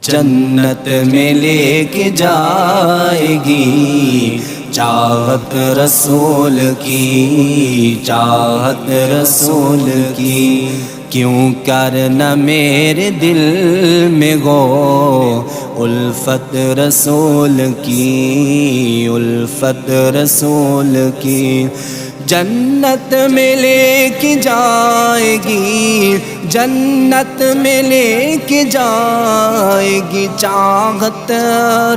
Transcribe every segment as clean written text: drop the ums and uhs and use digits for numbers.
جنت میں لے کے جائے گی، چاہت رسول کی، چاہت رسول کی۔ کیوں کرنا میرے دل میں گو الفت رسول کی، الفت رسول کی۔ جنت میں لے کے جائے گی، جنت میں لے کے جائے گی، چاہت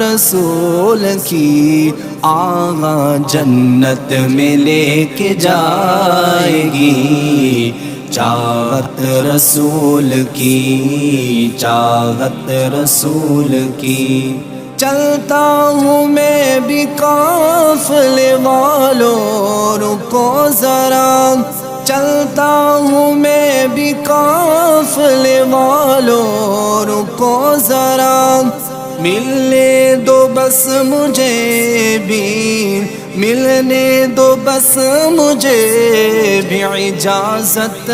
رسول کی۔ آغا جنت میں لے کے جائے گی، چاہت رسول کی، چاہت رسول کی۔ چلتا ہوں میں بھی قافلے والوں، رکو ذرا، چلتا ہوں میں بھی قافلے والوں، رکو ذرا، ملنے دو بس مجھے بھی، ملنے دو بس مجھے بھی، اجازت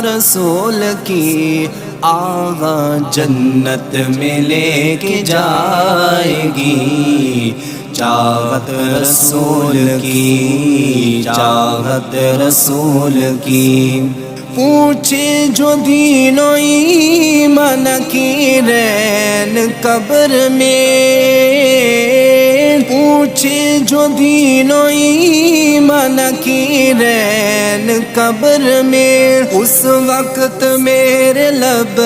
رسول کی۔ آغا جنت میں لے کے جائے گی، چاہت رسول کی، چاہت رسول کی۔ پوچھے جو دین و ایمان کی رین قبر میں، پوچھے جو دین و ایمان کی رین قبر میں، اس وقت میرے لب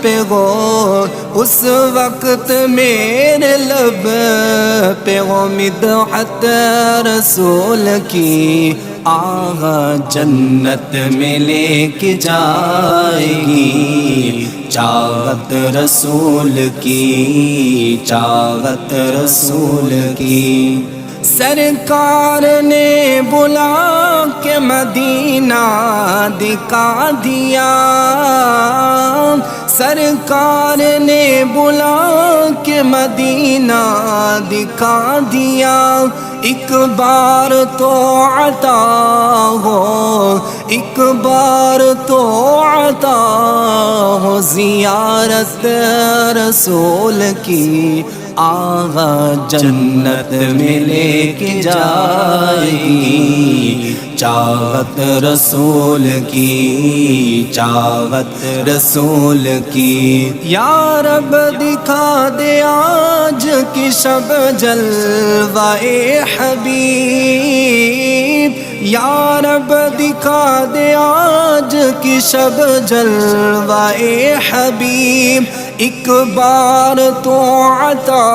پہ گو، اس وقت میرے لب پہ گو مدحت رسول کی۔ آغا جنت میں لے کے جائے گی، چاہت رسول کی، چاہت رسول کی۔ سرکار نے بلا کے مدینہ دکھا دیا، سرکار نے بلا کے مدینہ دکھا دیا۔ ایک بار تو عطا ہو، ایک بار تو عطا ہو، زیارت رسول کی۔ آغا جنت میں لے کے جائے گی، چاہت رسول کی، چاہت رسول کی۔ یا رب دکھا دے آج کی شب جلوہ حبیب، یا رب دکھا دے آج کی شب جلوہ حبیب۔ ایک بار تو عطا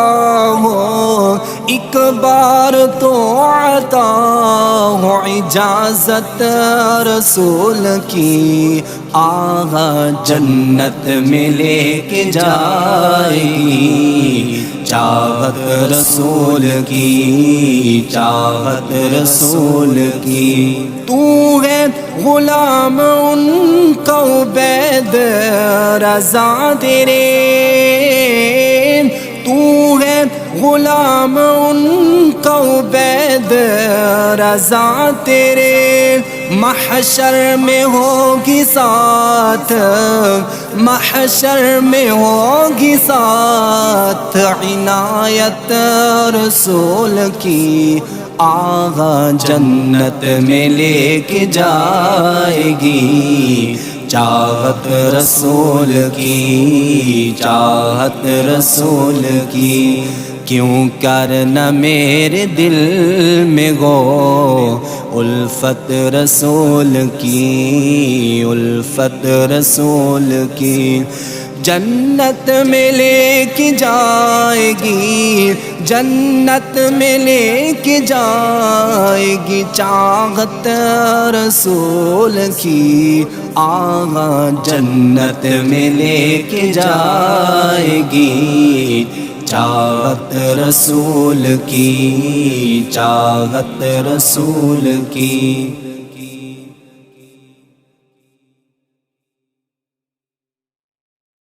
ہو، ایک بار تو عطا ہو، اجازت رسول کی۔ آغا جنت میں لے کے جائے گی، چاہت رسول کی، چاہت رسول کی۔ تو ہے غلام ان کا عبید رضا تیرے، تو ہے غلام ان کا عبید رضا تیرے۔ محشر میں ہوگی ساتھ، محشر میں ہوگی ساتھ، عنایت رسول کی۔ آغا جنت میں لے کے جائے گی، چاہت رسول کی، چاہت رسول کی۔ کیوں کرنا میرے دل میں گو الفت رسول کی، الفت رسول کی۔ جنت میں لے کے جائے گی، جنت میں لے کے جائے گی، چاہت رسول کی۔ آغا جنت میں لے کے جائے گی، چاہت رسول کی، چاہت رسول کی۔